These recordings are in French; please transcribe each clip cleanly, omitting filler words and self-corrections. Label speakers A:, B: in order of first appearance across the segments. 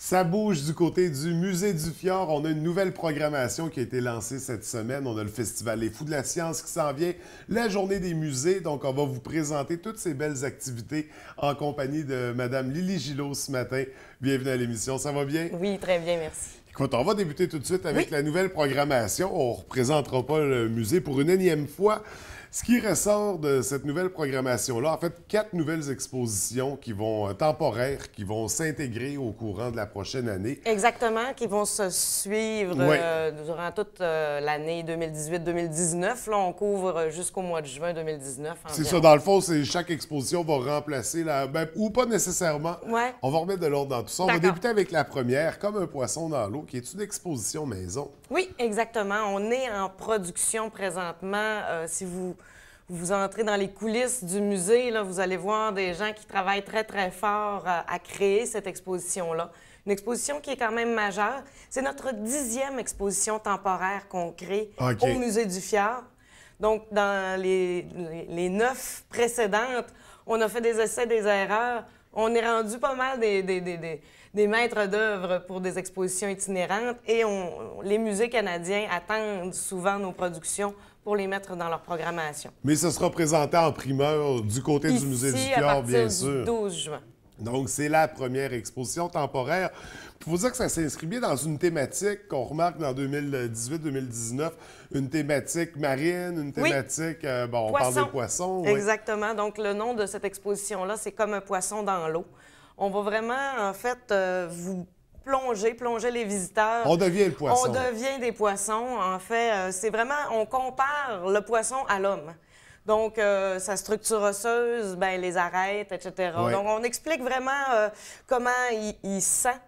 A: Ça bouge du côté du Musée du Fjord. On a une nouvelle programmation qui a été lancée cette semaine. On a le Festival Les Fous de la Science qui s'en vient, la Journée des musées. Donc, on va vous présenter toutes ces belles activités en compagnie de Mme Lily Gillot ce matin. Bienvenue à l'émission. Ça va bien?
B: Oui, très bien, merci.
A: Écoute, on va débuter tout de suite avec la nouvelle programmation. On ne représentera pas le musée pour une énième fois. Ce qui ressort de cette nouvelle programmation-là, en fait, 4 nouvelles expositions qui vont temporaires, qui vont s'intégrer au courant de la prochaine année.
B: Exactement, qui vont se suivre durant toute l'année 2018-2019. Là, on couvre jusqu'au mois de juin 2019.
A: C'est ça, dans le fond, chaque exposition va remplacer ou pas nécessairement.
B: Ouais.
A: On va remettre de l'ordre dans tout ça. On va débuter avec la première, Comme un poisson dans l'eau, qui est une exposition maison.
B: Oui, exactement. On est en production présentement. Si vous entrez dans les coulisses du musée, là, vous allez voir des gens qui travaillent très, très fort à créer cette exposition-là. Une exposition qui est quand même majeure. C'est notre 10e exposition temporaire qu'on crée au Musée du Fjord. Donc, dans les 9 précédentes, on a fait des essais, des erreurs. On est rendu pas mal des maîtres d'œuvre pour des expositions itinérantes et les musées canadiens attendent souvent nos productions pour les mettre dans leur programmation.
A: Mais ce sera présenté en primeur du côté du Musée du Fjord, bien sûr.
B: Du 12 juin.
A: Donc, c'est la première exposition temporaire. Il faut dire que ça s'inscrit bien dans une thématique qu'on remarque dans 2018-2019, une thématique marine, une thématique, on parle des poissons.
B: Exactement. Oui. Donc, le nom de cette exposition-là, c'est Comme un poisson dans l'eau. On va vraiment, en fait, vous plonger les visiteurs.
A: On devient le poisson.
B: On devient des poissons. En fait, c'est vraiment, on compare le poisson à l'homme. Donc, sa structure osseuse, les arêtes, etc.
A: Oui.
B: Donc, on explique vraiment comment il sent,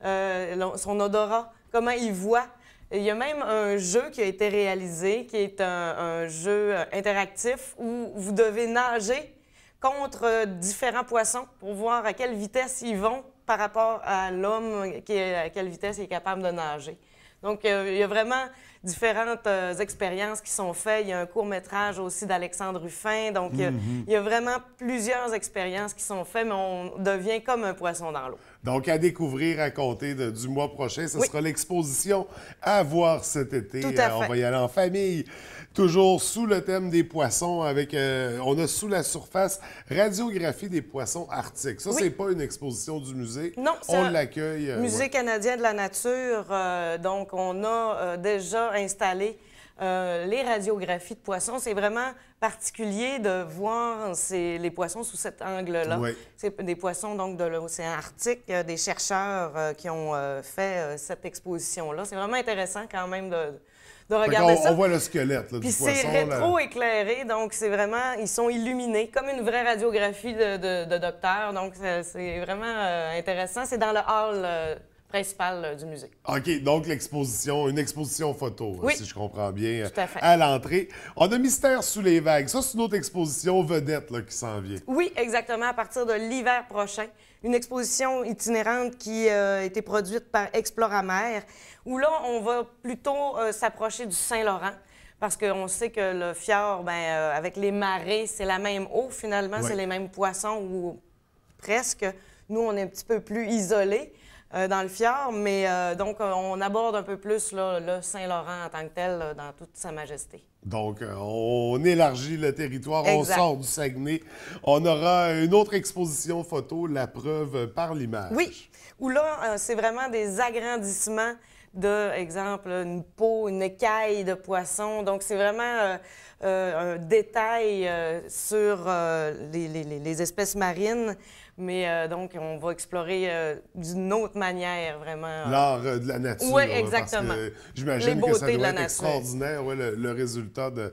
B: son odorat, comment il voit. Il y a même un jeu qui a été réalisé, qui est un jeu interactif où vous devez nager contre différents poissons pour voir à quelle vitesse ils vont par rapport à l'homme, à quelle vitesse il est capable de nager. Donc, il y a vraiment différentes expériences qui sont faites. Il y a un court-métrage aussi d'Alexandre Ruffin. Donc, il y a vraiment plusieurs expériences qui sont faites, mais on devient comme un poisson dans l'eau.
A: Donc, à découvrir à compter du mois prochain, ce sera l'exposition à voir cet été.
B: Tout à fait.
A: On va y aller en famille. Toujours sous le thème des poissons, avec, on a sous la surface radiographie des poissons arctiques. Ça, c'est pas une exposition du musée.
B: Non, c'est
A: on l'accueille.
B: Musée canadien de la nature. Donc, on a déjà installé les radiographies de poissons. C'est vraiment particulier de voir les poissons sous cet angle-là.
A: Oui.
B: C'est des poissons donc de l'océan Arctique, des chercheurs qui ont fait cette exposition-là. C'est vraiment intéressant quand même de regarder ça.
A: On voit le squelette du poisson.
B: Puis c'est rétro-éclairé, donc c'est vraiment, ils sont illuminés, comme une vraie radiographie de docteur. Donc c'est vraiment intéressant. C'est dans le hall principal du musée.
A: OK, donc une exposition photo, si je comprends bien,
B: tout à fait.
A: À l'entrée. On a Mystère sous les vagues. Ça, c'est une autre exposition vedette qui s'en vient.
B: Oui, exactement, à partir de l'hiver prochain. Une exposition itinérante qui a été produite par Exploramer, où là, on va plutôt s'approcher du Saint-Laurent, parce qu'on sait que le fjord, avec les marées, c'est la même eau, finalement, c'est les mêmes poissons, ou presque. Nous, on est un petit peu plus isolés dans le fjord, mais donc on aborde un peu plus le Saint-Laurent en tant que tel, dans toute sa majesté.
A: Donc, on élargit le territoire,
B: exact.
A: On sort du Saguenay. On aura une autre exposition photo, La preuve par l'image.
B: Oui, où là, c'est vraiment des agrandissements de, exemple, une peau, une écaille de poisson. Donc, c'est vraiment un détail sur les espèces marines. Mais donc, on va explorer d'une autre manière, vraiment.
A: L'art de la nature.
B: Oui, exactement.
A: J'imagine que ça doit être extraordinaire, le résultat de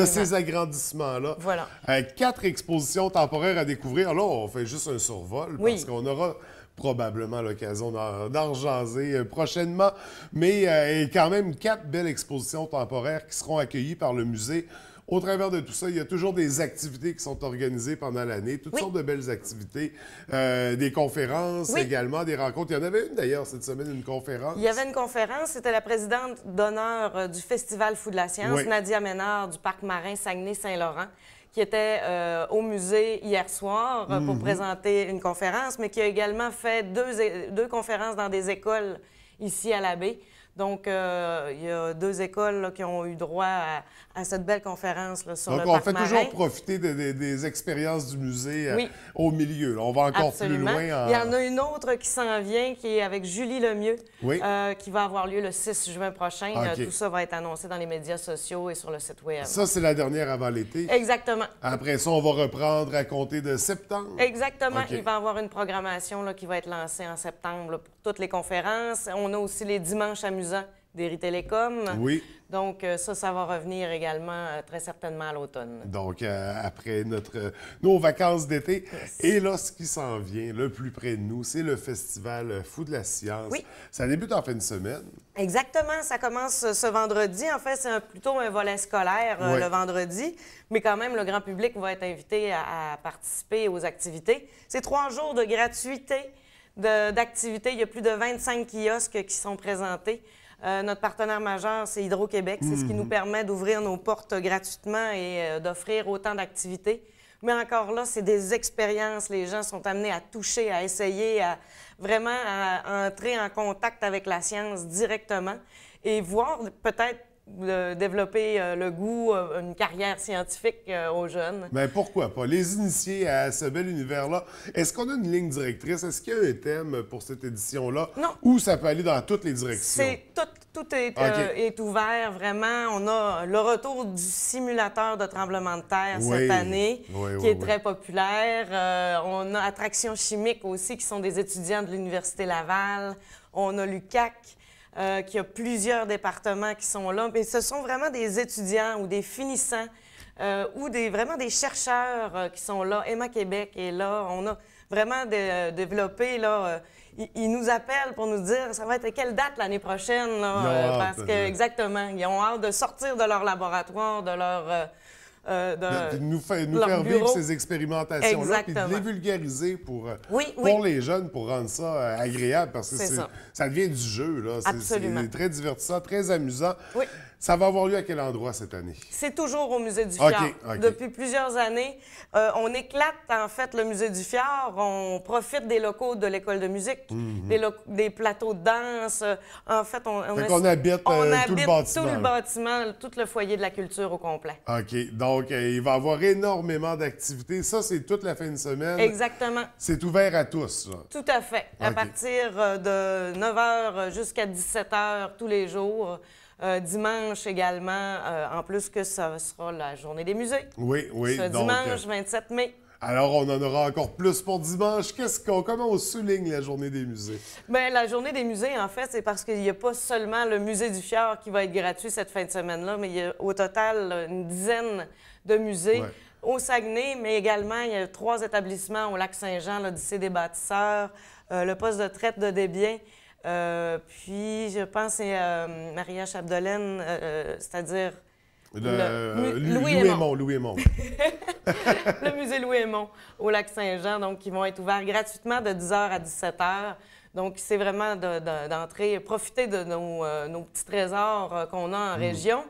A: ces agrandissements-là.
B: Voilà.
A: 4 expositions temporaires à découvrir. Là, on fait juste un survol parce qu'on aura probablement l'occasion d'en jaser prochainement. Mais quand même 4 belles expositions temporaires qui seront accueillies par le musée. Au travers de tout ça, il y a toujours des activités qui sont organisées pendant l'année, toutes sortes de belles activités, des conférences également, des rencontres. Il y en avait une d'ailleurs cette semaine, une conférence.
B: Il y avait une conférence, c'était la présidente d'honneur du Festival Fous de la Science, Nadia Ménard du Parc marin Saguenay-Saint-Laurent, qui était au musée hier soir pour présenter une conférence, mais qui a également fait deux conférences dans des écoles ici à la baie. Donc, il y a 2 écoles là, qui ont eu droit à cette belle conférence là, sur le parc marin.
A: Donc, on fait toujours profiter des expériences du musée au milieu. Là. On va encore plus loin.
B: Il y en a une autre qui s'en vient, qui est avec Julie Lemieux, qui va avoir lieu le 6 juin prochain. Tout ça va être annoncé dans les médias sociaux et sur le site Web.
A: Ça, c'est la dernière avant l'été?
B: Exactement.
A: Après ça, on va reprendre à compter de septembre?
B: Exactement. Il va y avoir une programmation là, qui va être lancée en septembre là, pour toutes les conférences. On a aussi les dimanches amusants d'Eri Télécom.
A: Oui.
B: Donc, ça va revenir également très certainement à l'automne.
A: Donc, après nos vacances d'été.
B: Yes.
A: Et là, ce qui s'en vient le plus près de nous, c'est le festival Fou de la science.
B: Oui.
A: Ça débute en fin de semaine.
B: Exactement. Ça commence ce vendredi. En fait, c'est plutôt un volet scolaire le vendredi. Mais quand même, le grand public va être invité à participer aux activités. C'est 3 jours de gratuité d'activités. Il y a plus de 25 kiosques qui sont présentés. Notre partenaire majeur, c'est Hydro-Québec. C'est ce qui nous permet d'ouvrir nos portes gratuitement et d'offrir autant d'activités. Mais encore là, c'est des expériences. Les gens sont amenés à toucher, à essayer, vraiment à entrer en contact avec la science directement et voir peut-être développer le goût, une carrière scientifique aux jeunes.
A: Bien, pourquoi pas? Les initiés à ce bel univers-là, est-ce qu'on a une ligne directrice? Est-ce qu'il y a un thème pour cette édition-là?
B: Non.
A: Ou ça peut aller dans toutes les directions?
B: Tout est ouvert, vraiment. On a le retour du simulateur de tremblement de terre cette année, qui est très populaire. On a Attraction chimique aussi, qui sont des étudiants de l'Université Laval. On a l'UQAC, qui a plusieurs départements qui sont là. Mais ce sont vraiment des étudiants ou des finissants ou vraiment des chercheurs qui sont là. Emma Québec est là. On a vraiment développé, là, ils nous appellent pour nous dire ça va être quelle date l'année prochaine, là, parce que exactement, ils ont hâte de sortir de leur laboratoire, de leur...
A: de nous faire vivre ces expérimentations-là, puis de les vulgariser pour les jeunes, pour rendre ça agréable, parce que ça devient du jeu. C'est très divertissant, très amusant.
B: Oui.
A: Ça va avoir lieu à quel endroit cette année?
B: C'est toujours au Musée du Fjord. Depuis plusieurs années. On éclate, en fait, le Musée du Fjord. On profite des locaux de l'École de musique, des plateaux de danse. En fait, on
A: habite tout le bâtiment.
B: Tout le bâtiment, tout le foyer de la culture au complet.
A: OK. Donc, il va y avoir énormément d'activités. Ça, c'est toute la fin de semaine.
B: Exactement.
A: C'est ouvert à tous, là.
B: Tout à fait. À partir de 9 h jusqu'à 17 h tous les jours. Dimanche également, en plus que ça sera la journée des musées.
A: Oui.
B: Ce dimanche 27 mai.
A: Alors, on en aura encore plus pour dimanche. Comment on souligne la journée des musées?
B: Bien, la journée des musées, en fait, c'est parce qu'il n'y a pas seulement le Musée du Fjord qui va être gratuit cette fin de semaine-là, mais il y a au total une dizaine de musées. Au Saguenay, mais également, il y a 3 établissements au Lac-Saint-Jean, l'Odyssée des bâtisseurs, le poste de traite de Desbiens. Puis, je pense que c'est Maria Chapdelaine, c'est-à-dire
A: Louis-Aymon.
B: Le musée Louis-Aymon au Lac-Saint-Jean, donc qui vont être ouverts gratuitement de 10 h à 17 h. Donc, c'est vraiment d'entrer, profiter de nos petits trésors qu'on a en région.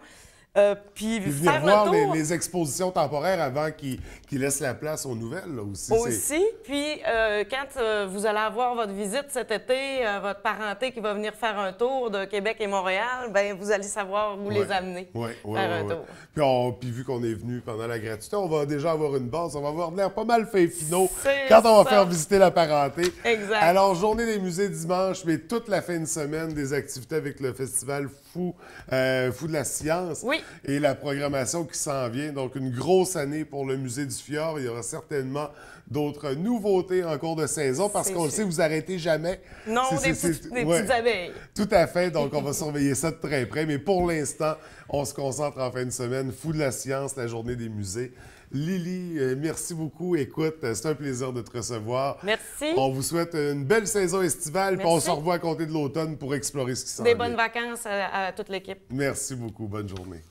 B: Puis
A: venir
B: faire
A: voir
B: le tour.
A: les expositions temporaires avant qu'ils laissent la place aux nouvelles, là, aussi.
B: Puis quand vous allez avoir votre visite cet été, votre parenté qui va venir faire un tour de Québec et Montréal, bien, vous allez savoir où les amener faire un tour.
A: Puis vu qu'on est venu pendant la gratuité, on va déjà avoir une base, on va avoir l'air pas mal fin finaux quand on va faire visiter la parenté.
B: Exact.
A: Alors, journée des musées dimanche, mais toute la fin de semaine, des activités avec le festival Fou de la science.
B: Oui.
A: Et la programmation qui s'en vient. Donc, une grosse année pour le Musée du Fjord. Il y aura certainement d'autres nouveautés en cours de saison parce qu'on le sait, vous n'arrêtez jamais.
B: Non, des petites abeilles.
A: Tout à fait. Donc, on va surveiller ça de très près. Mais pour l'instant, on se concentre en fin de semaine. Fou de la science, la journée des musées. Lily, merci beaucoup. Écoute, c'est un plaisir de te recevoir.
B: Merci.
A: On vous souhaite une belle saison estivale. Puis on se revoit à compter de l'automne pour explorer ce qui s'en vient.
B: Des bonnes vacances à toute l'équipe.
A: Merci beaucoup. Bonne journée.